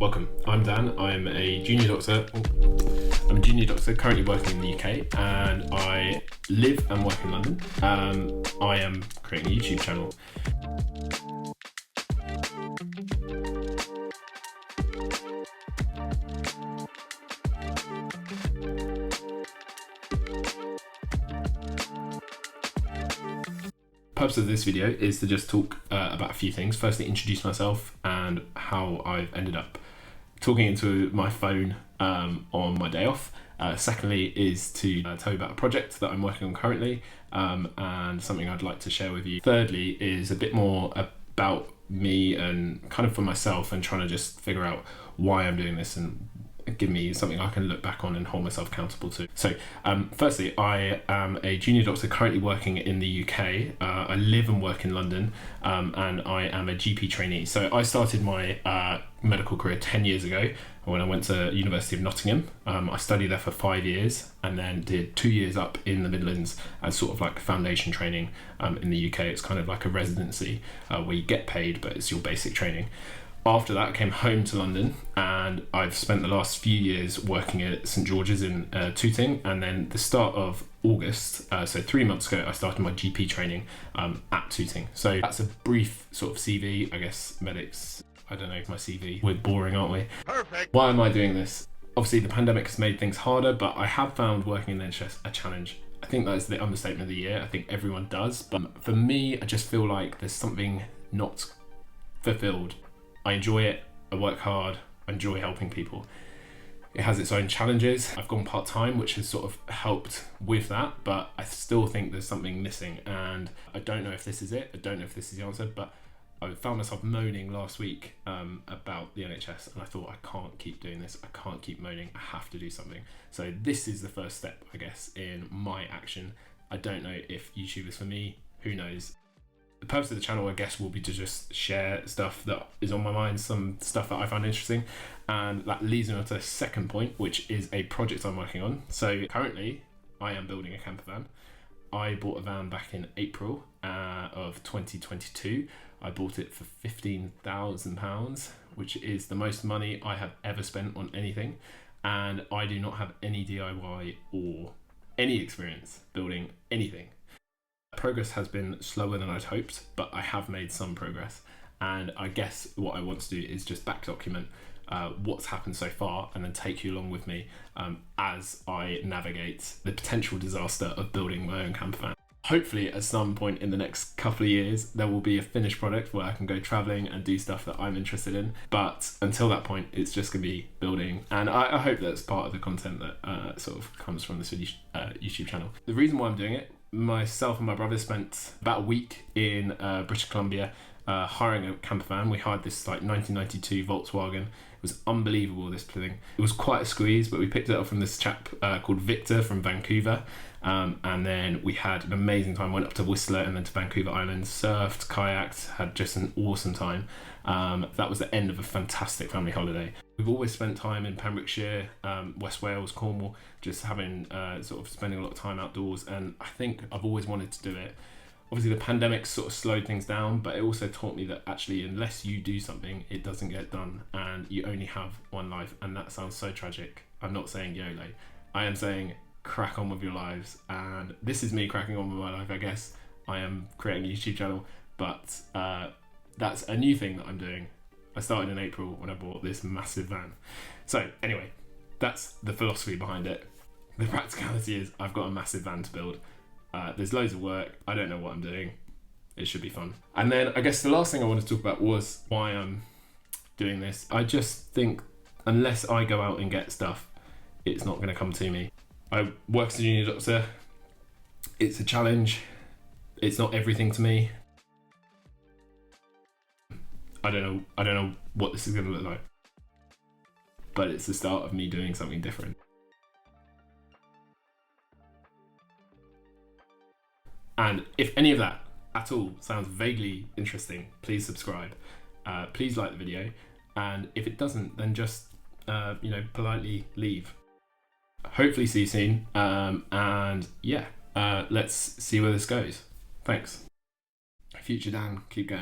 Welcome, I'm Dan. I'm a junior doctor. I'm a junior doctor currently working in the UK, and I live and work in London. I am creating a YouTube channel. The purpose of this video is to just talk about a few things. Firstly, introduce myself and how I've ended up talking into my phone on my day off. Secondly is to tell you about a project that I'm working on currently and something I'd like to share with you. Thirdly is a bit more about me and kind of for myself and trying to just figure out why I'm doing this and give me something I can look back on and hold myself accountable to. So firstly, I am a junior doctor currently working in the UK. I live and work in London, and I am a GP trainee. So I started my medical career 10 years ago when I went to University of Nottingham. I studied there for 5 years and then did 2 years up in the Midlands as sort of like foundation training. In the UK, it's kind of like a residency where you get paid, but it's your basic training. After that, I came home to London and I've spent the last few years working at St George's in Tooting, and then the start of August, so 3 months ago, I started my GP training at Tooting. So that's a brief sort of CV, I guess. Medics, I don't know, my CV, we're boring, aren't we? Perfect. Why am I doing this? Obviously the pandemic has made things harder, but I have found working in the NHS a challenge. I think that's the understatement of the year. I think everyone does, but for me, I just feel like there's something not fulfilled. I enjoy it, I work hard, I enjoy helping people. It has its own challenges. I've gone part-time, which has sort of helped with that, but I still think there's something missing, and I don't know if this is it, I don't know if this is the answer, but I found myself moaning last week about the NHS, and I thought, I can't keep doing this, I can't keep moaning, I have to do something. So this is the first step, I guess, in my action. I don't know if YouTube is for me, who knows. The purpose of the channel, I guess, will be to just share stuff that is on my mind, some stuff that I find interesting, and that leads me on to the second point, which is a project I'm working on. So currently, I am building a camper van. I bought a van back in April of 2022. I bought it for £15,000, which is the most money I have ever spent on anything, and I do not have any DIY or any experience building anything. Progress has been slower than I'd hoped, but I have made some progress, and I guess what I want to do is just back document what's happened so far and then take you along with me as I navigate the potential disaster of building my own camper van. Hopefully at some point in the next couple of years there will be a finished product where I can go traveling and do stuff that I'm interested in, but until that point it's just going to be building, and I hope that's part of the content that sort of comes from this YouTube channel. The reason why I'm doing it, myself and my brother spent about a week in British Columbia hiring a camper van. We hired this like 1992 Volkswagen. It was unbelievable, this thing. It was quite a squeeze, but we picked it up from this chap called Victor from Vancouver, and then we had an amazing time. Went up to Whistler and then to Vancouver Island, surfed, kayaked, had just an awesome time. That was the end of a fantastic family holiday. We've always spent time in Pembrokeshire, West Wales, Cornwall, just having sort of spending a lot of time outdoors, and I think I've always wanted to do it. Obviously the pandemic sort of slowed things down, but it also taught me that actually unless you do something, it doesn't get done, and you only have one life, and that sounds so tragic. I'm not saying YOLO, I am saying crack on with your lives, and this is me cracking on with my life, I guess. I am creating a YouTube channel, but that's a new thing that I'm doing. I started in April when I bought this massive van. So anyway, that's the philosophy behind it. The practicality is I've got a massive van to build. There's loads of work. I don't know what I'm doing. It should be fun. And then I guess the last thing I wanted to talk about was why I'm doing this. I just think unless I go out and get stuff, it's not going to come to me. I work as a junior doctor. It's a challenge. It's not everything to me. I don't know what this is going to look like, but it's the start of me doing something different. And if any of that at all sounds vaguely interesting, please subscribe. Please like the video, and if it doesn't, then just politely leave. Hopefully see you soon, and yeah, let's see where this goes. Thanks. Future Dan, keep going.